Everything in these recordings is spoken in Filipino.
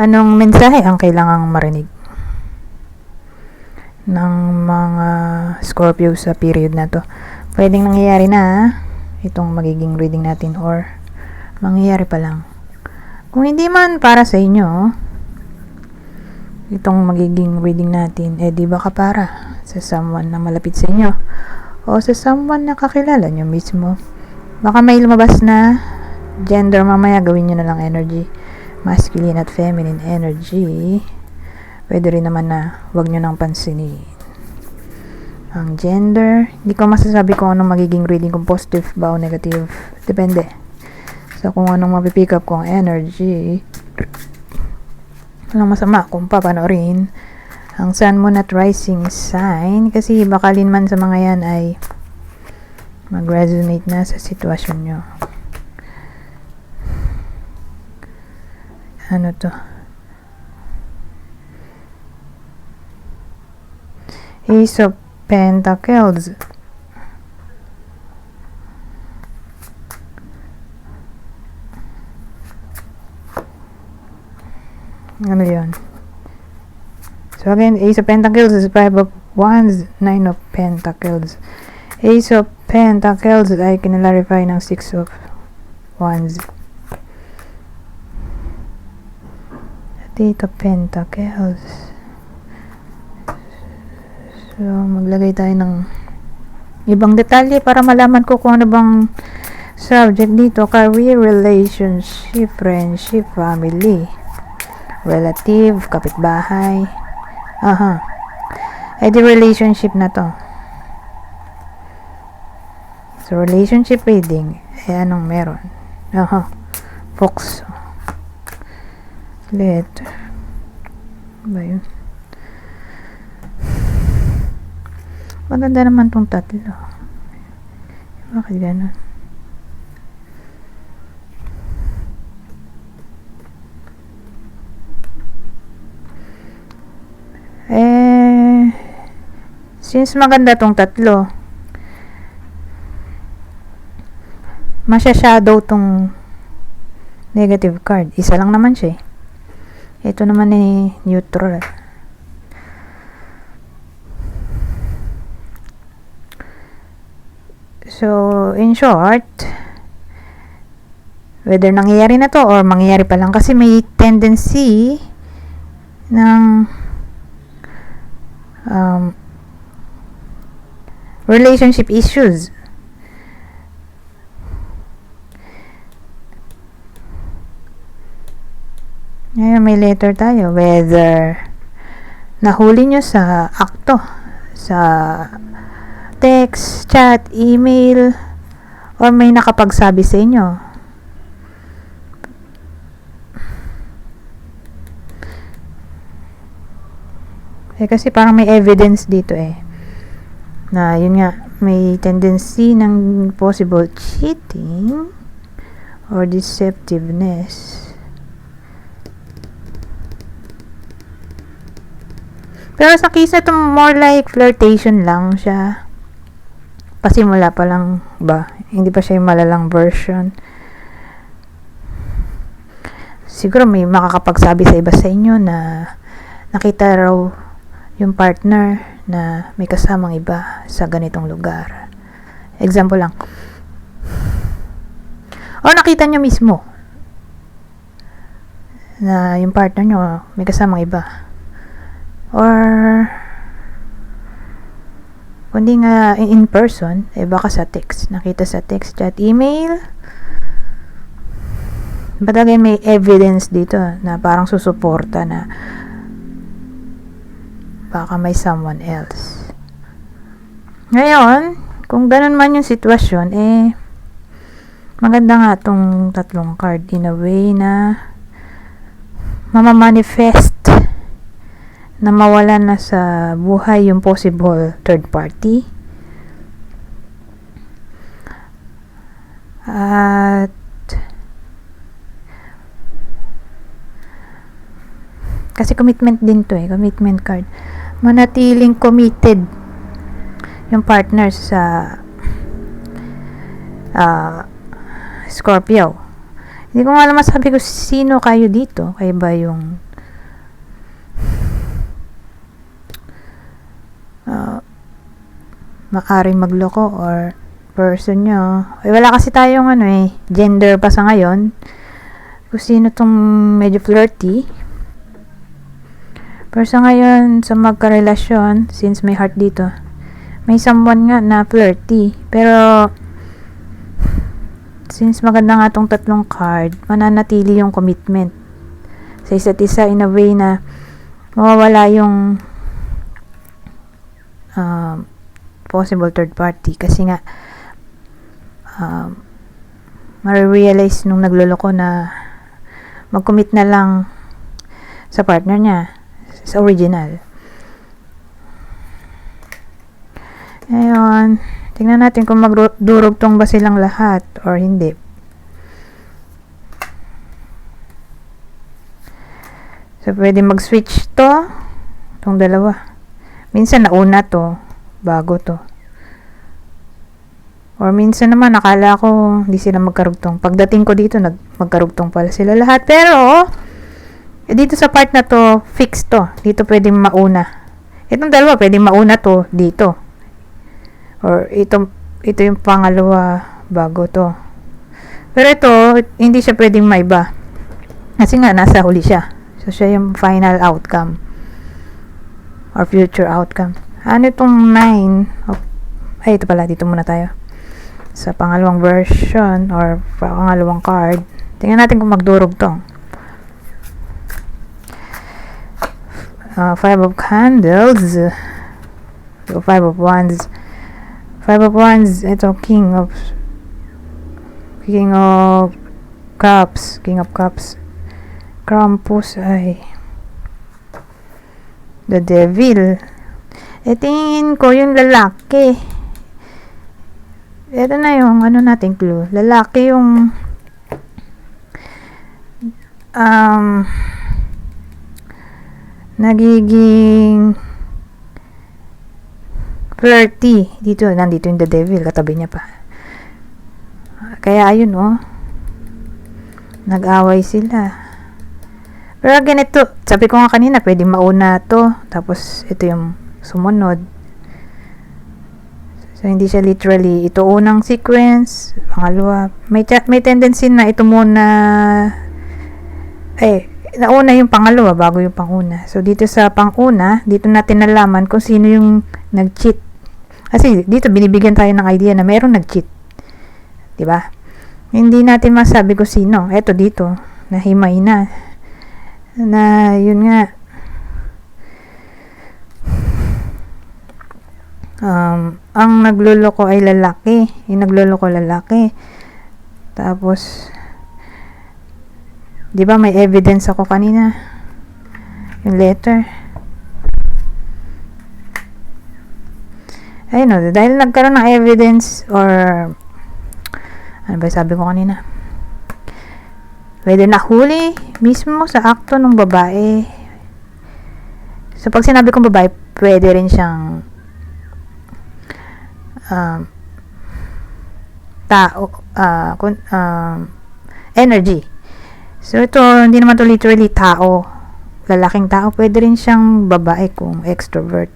Anong mensahe ang kailangang marinig ng mga Scorpio sa period na to? Pwedeng nangyayari na itong magiging reading natin or mangyayari pa lang. Kung hindi man para sa inyo itong magiging reading natin, di ba para sa someone na malapit sa inyo o sa someone na kakilala nyo mismo. Baka may lumabas na gender mamaya, gawin nyo na lang energy masculine at feminine energy. Pwede rin naman na wag nyo nang pansinin ang gender. Hindi ko masasabi kung anong magiging reading, kung positive ba o negative, depende sa kung anong mapipick up kong energy. Walang masama kung papanoorin ang sun, moon at rising sign, kasi bakalin man sa mga yan ay mag-resonate na sa sitwasyon nyo. Ano to? Ace of Pentacles. Ano yun? So again, Ace of Pentacles is 5 of Wands, 9 of Pentacles. Ace of Pentacles ay kinalarify ng 6 of Wands. Eight of Pentacles. So, maglagay tayo ng ibang detalye para malaman ko kung ano bang subject dito. Career, relationship, friendship, family, relative, kapitbahay. Di relationship na to. So, relationship reading. Anong meron? Fox. Letter. Ba yun? Maganda naman tong tatlo. Bakit ganun? Since maganda tong tatlo, masya-shadow tong negative card. Isa lang naman siya. Ito naman neutral. So, in short, whether nangyayari na to or mangyayari pa lang, kasi may tendency ng relationship issues. Ngayon may letter tayo, whether nahuli nyo sa akto, sa text, chat, email, or may nakapagsabi sa inyo. Kasi parang may evidence dito na yun nga, may tendency ng possible cheating or deceptiveness. Pero sa case na ito, more like flirtation lang siya. Pasimula pa lang ba? Hindi pa siya yung malalang version. Siguro may makakapagsabi sa iba sa inyo na nakita raw yung partner na may kasamang iba sa ganitong lugar. Example lang. O nakita nyo mismo na yung partner nyo may kasamang iba. Or kundi nga in person, baka sa text. Nakita sa text, chat, email. Batagay may evidence dito na parang susuporta na baka may someone else. Ngayon, kung ganun man yung sitwasyon, maganda nga tong tatlong card in a way na mamamanifest na mawala na sa buhay yung possible third party. At kasi commitment din to commitment card. Manatiling committed yung partner sa Scorpio. Hindi ko nga alam masabi ko sino kayo dito. Kayo ba yung maaring magloko or person nyo. Wala kasi tayong gender pa sa ngayon. Kung sino tong medyo flirty. Pero sa ngayon, sa magkarelasyon, since may heart dito, may someone nga na flirty. Pero, since maganda nga tong tatlong card, mananatili yung commitment sa isa't isa in a way na mawawala yung possible third party. Kasi nga, ma-realize nung nagloloko na mag-commit na lang sa partner niya, sa original. Ngayon, tingnan natin kung magdurugtong ba silang lahat or hindi. So, pwede mag-switch itong dalawa. Minsan nauna to, bago to. Or minsan naman, nakala ko hindi sila magkarugtong. Pagdating ko dito, magkarugtong pala sila lahat. Pero, dito sa part na to, fix to. Dito pwedeng mauna. Itong dalawa, pwedeng mauna to dito. Or ito yung pangalawa, bago to. Pero ito, hindi siya pwedeng maiba. Kasi nga, nasa huli siya. So, siya yung final outcome. Or future outcome. Ano itong 9? Ay, ito pala. Dito muna tayo. Sa pangalawang version or pangalawang card. Tingnan natin kung magdurog to. 5 of Candles. 5 of Wands. 5 of Wands. Ito, King of Cups. King of Cups. Krampus ay the Devil. Tingin ko yung lalaki. Ito na yung nating clue. Lalaki yung nagiging flirty. Nandito yung the Devil, katabi niya pa. Kaya ayun nag-away sila. Pero ganito, sabi ko nga kanina, pwede mauna to, tapos ito yung sumunod. So, hindi siya literally, ito unang sequence, pangalawa. May tendency na ito muna, nauna yung pangalawa bago yung panguna. So, dito sa panguna, dito natin nalaman kung sino yung nag-cheat. Kasi, dito binibigyan tayo ng idea na mayroong nag-cheat. Diba? Hindi natin masabi kung sino. Eto dito, nahimay na. Na, yun nga, ang nagloloko ay lalaki. Yung nagloloko lalaki. Tapos, di ba may evidence ako kanina? Yung letter. Ayun dahil nagkaroon ng evidence or ano ba sabi ko kanina? Pwede nahuli mismo sa akto ng babae. So, pag sinabi kong babae, pwede rin siyang energy. So, ito, hindi naman to literally tao. Lalaking tao. Pwede rin siyang babae kung extrovert.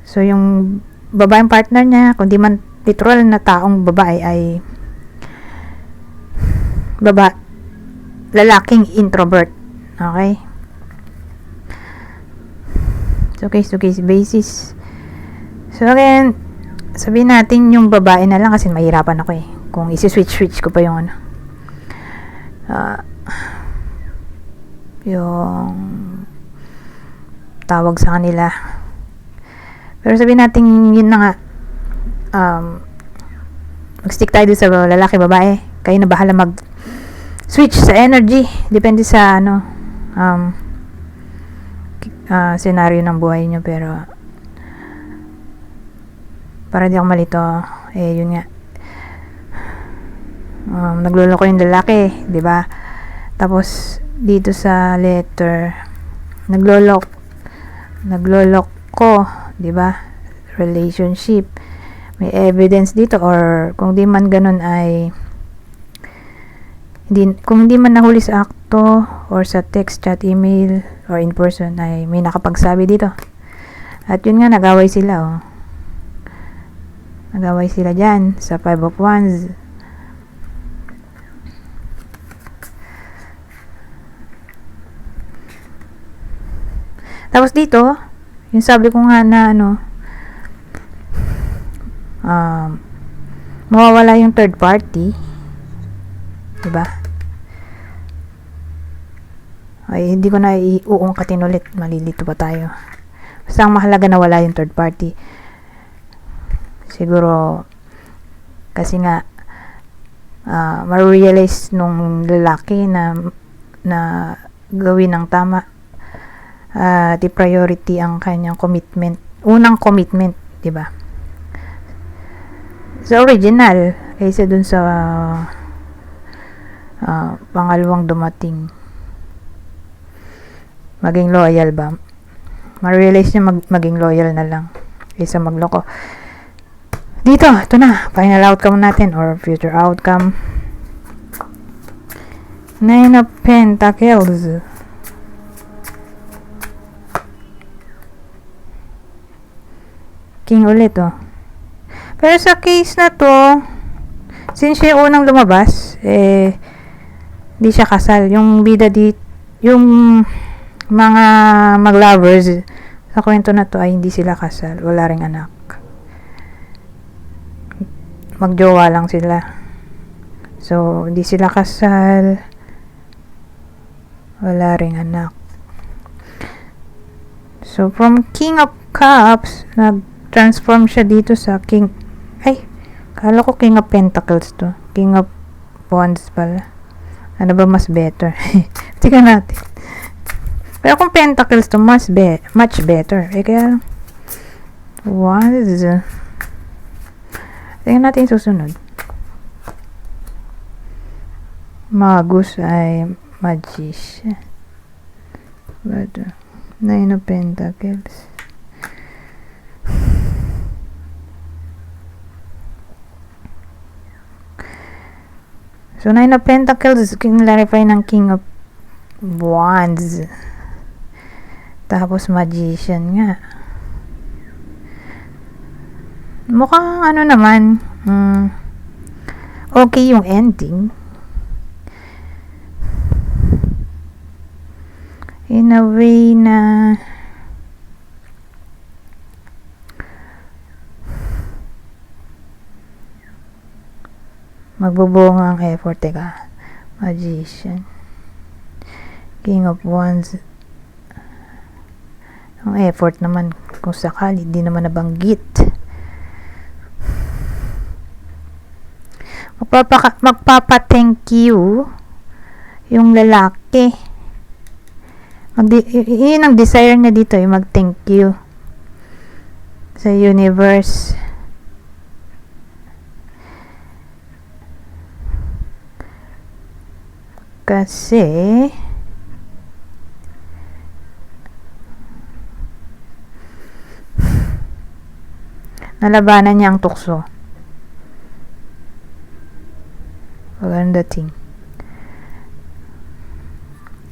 So, yung babaeng partner niya, kung di man literal na taong babae, ay lalaking introvert. Okay? So, case-to-case basis. So, again, sabihin natin yung babae na lang kasi mahirapan ako kung isi-switch ko pa yung yung tawag sa kanila. Pero sabihin natin yun na nga, mag-stick tayo sa lalaki babae. Kayo na bahala mag-switch sa energy. Depende sa senaryo ng buhay nyo. Pero para di ako malito, yun nga, nagluloko yung lalaki, di ba? Tapos dito sa letter, nagloloko, di ba? Relationship, may evidence dito, or kung di man ganun ay kung hindi man nahuli sa akto or sa text, chat, email, or in person, ay may nakapagsabi dito. At yun nga, nag-away sila Nag-away sila dyan sa 5 of Wands. Tapos dito, yung sabi ko nga na mawawala yung third party. Diba? Ay, hindi ko na iuungkatin ulit. Malilito pa tayo. Basta ang mahalaga na wala yung third party. Siguro, kasi nga, ma-realize nung lalaki na gawin ng tama. I-priority ang kanyang commitment. Unang commitment, diba? Sa original, kaysa dun sa pangalawang dumating. Maging loyal ba? Ma-realize niya maging loyal na lang kaysa magloko. Dito, ito na. Final outcome natin or future outcome. 9 of Pentacles. King ulit, oh. Pero sa case na to, since siya yung unang lumabas, di siya kasal. Yung bida yung mga mag-lovers, sa kwento na to ay hindi sila kasal. Wala ring anak. Magjowa lang sila. So, hindi sila kasal. Wala ring anak. So, from King of Cups, nag-transform siya dito sa King. Ay, kala ko King of Pentacles to. King of Wands pala. Ano ba mas better? Tika natin. Pero kung Pentacles to, much better. Kaya, Wands. Tingnan natin susunod. Magus ay Magician. But, 9 of Pentacles. So, 9 of Pentacles, clarify ng King of Wands. Tapos, Magician nga. Mukhang naman, okay yung ending. In a way na magbubunga ang effort. Teka, Magician, King of Wands. Ang effort naman, kung sakali, di naman nabanggit. Magpapa-thank you yung lalaki. Yun ang desire niya dito, yung mag-thank you sa universe. Kasi nalabanan niya ang tukso. Maganda dating.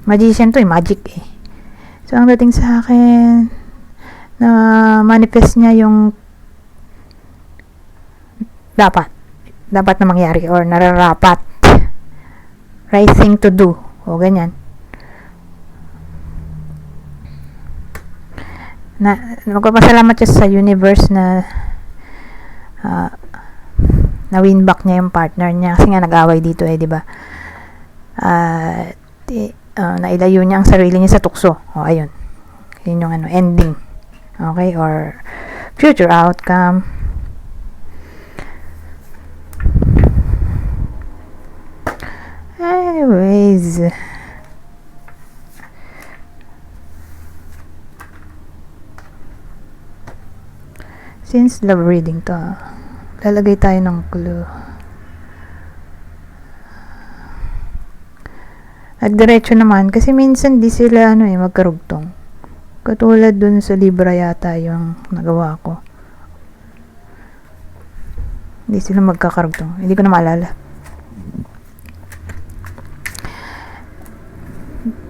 Magician to, magic eh. So, ang dating sa akin, na manifest niya yung dapat na mangyari or nararapat. Right thing to do. O, ganyan. Magpapasalamat siya sa universe na na-win back niya yung partner niya. Kasi nga nag-away dito diba? Nailayo niya ang sarili niya sa tukso. O, ayun. Yun yung ending. Okay? Or future outcome. Anyways. Since love reading to, lalagay tayo ng clue. At diretso naman, kasi minsan di sila magkarugtong. Katulad dun sa Libra yata yung nagawa ko. Hindi sila magkakarugtong. Hindi ko na maalala.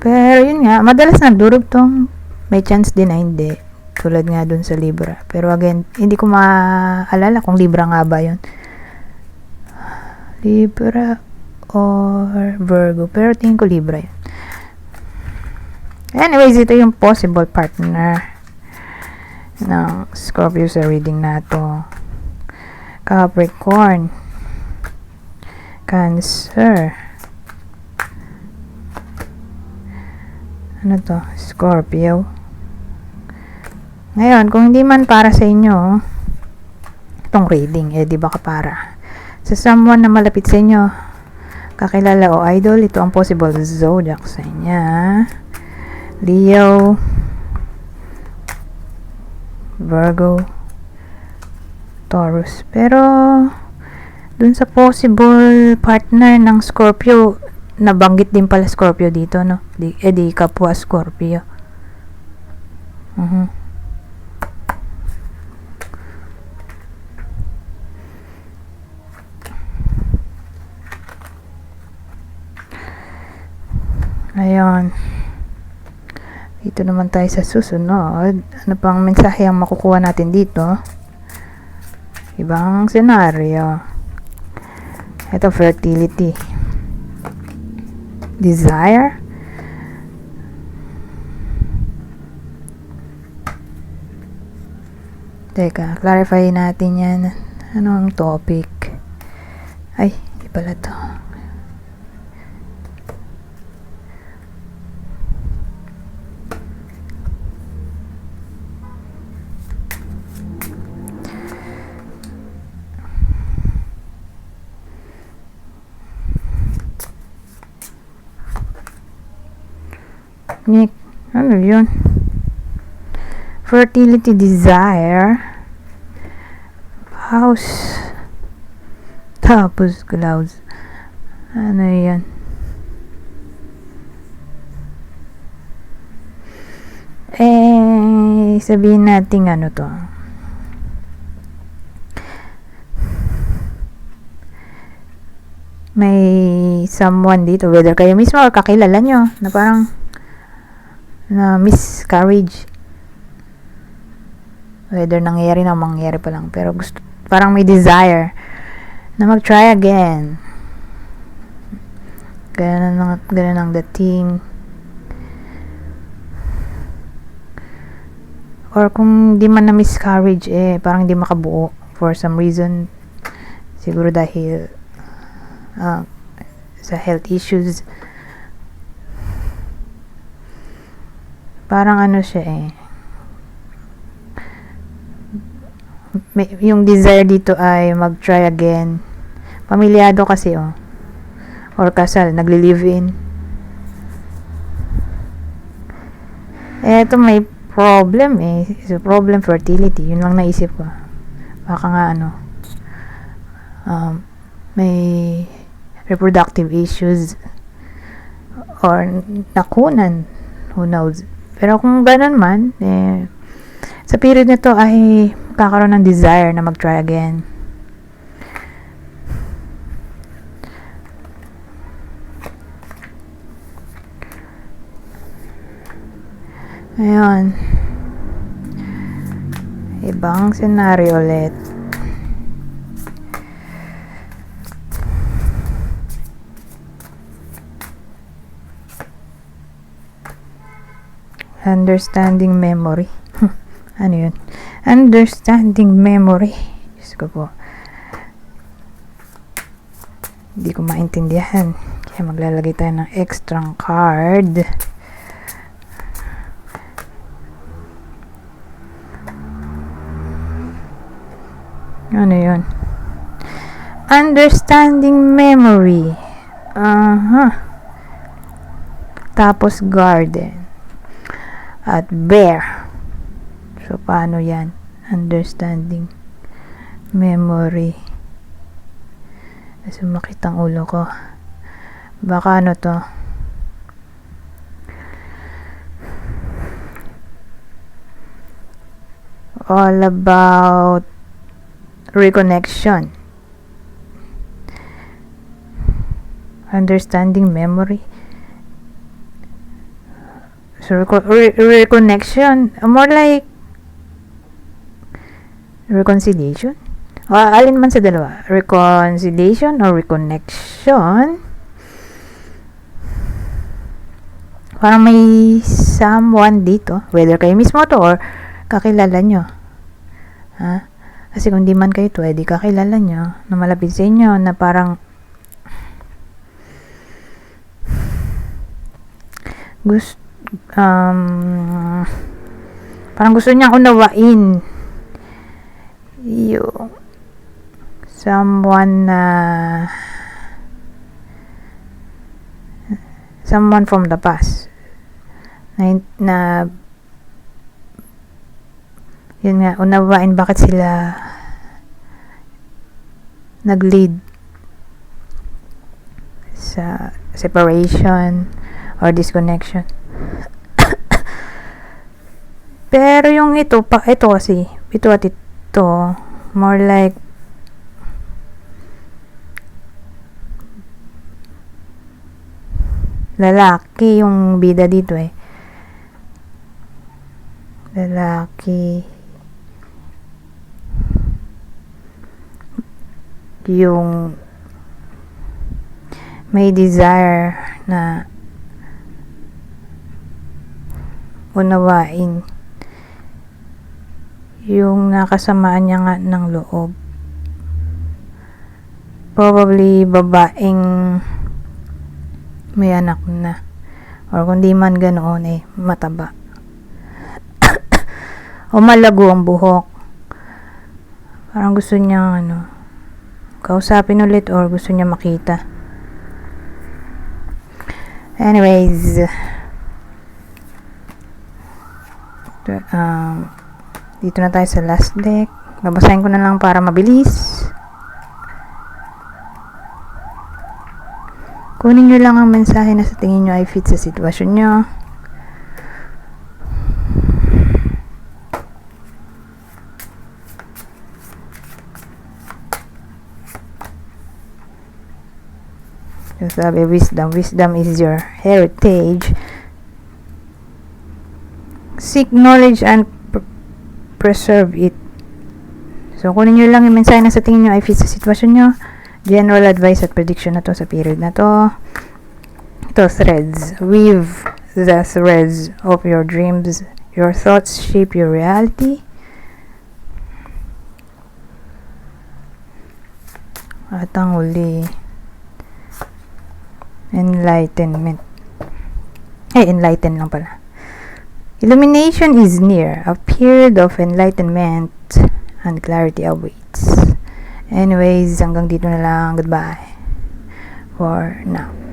Pero yun nga, madalas nagdurugtong. May chance din na hindi. tulad nga dun sa Libra. Pero again, hindi ko maalala kung Libra nga ba yun. Libra or Virgo. Pero tingin ko Libra yun. Anyways, ito yung possible partner ng Scorpio sa reading na to. Capricorn, Cancer, ano to? Scorpio. Ngayon, kung hindi man para sa inyo itong reading, di ba kapara? Sa someone na malapit sa inyo, kakilala o idol, ito ang possible zodiac sa inyo. Leo, Virgo, Taurus. Pero dun sa possible partner ng Scorpio, nabanggit din pala Scorpio dito, no? Di kapwa Scorpio. Ayun. Dito naman tayo sa susunod. Ano pang mensahe ang makukuha natin dito? Ibang senaryo. Ito, fertility. Desire. Teka, clarify natin yan. Ano ang topic? Ay, di pala to. Nick, ano yun? Fertility, desire, house, tapos clouds. Ano yan? Sabihin natin ano to. May someone dito, whether kayo mismo or kakilala nyo, na parang na miscarriage, whether nangyayari na mangyayari pa lang, pero gusto, parang may desire na mag-try again. Ganun ang dating. Or kung di man na miscarriage, parang di makabuo for some reason, siguro dahil sa health issues. Parang ano siya yung desire dito ay mag-try again. Pamilyado kasi or kasal, nagli-live-in. Eto may problem so problem fertility, yun lang naisip ko. Baka nga may reproductive issues or nakunan, who knows. Pero kung ganun man, sa period na to ay kakaroon ng desire na mag-try again. Ayun. Ibang senaryo ulit. Understanding memory. Ano yun? Understanding memory. Diyos ko po. Hindi ko maintindihan. Kaya maglalagay tayo ng extra card. Ano yun? Understanding memory. Tapos garden. At bear. So, paano yan? Understanding memory. Sumakit ang ulo ko. Baka ano to? All about reconnection. Understanding memory. So, reconnection, more like reconciliation. O, alin man sa dalawa. Reconciliation or reconnection. Parang may someone dito. Whether kayo mismo to or kakilala nyo. Ha? Kasi kung di man kayo to, di kakilala nyo na malapit sa inyo na parang parang gusto niya unawain yung someone from the past na yun nga, unawain bakit sila nag-lead sa separation or disconnection. Pero yung ito more like lalaki yung bida dito lalaki yung may desire na unawain yung nakasamaan niya nga ng loob. Probably babaeng may anak na, or kung di man ganoon mataba o malago ang buhok. Parang gusto niya kausapin ulit or gusto niya makita. Anyways, dito na tayo sa last deck. Babasahin ko na lang para mabilis. Kunin nyo lang ang mensahe na sa tingin nyo ay fit sa sitwasyon nyo. So, sabi, wisdom is your heritage. Seek knowledge and preserve it. So, kunin nyo lang yung mensahe na sa tingin nyo ay fit sa sitwasyon nyo. General advice at prediction na to sa period na to. Ito, threads. Weave the threads of your dreams. Your thoughts shape your reality. At ang huli, enlightenment. Enlighten lang pala. Illumination is near. A period of enlightenment and clarity awaits. Anyways, hanggang dito na lang. Goodbye for now.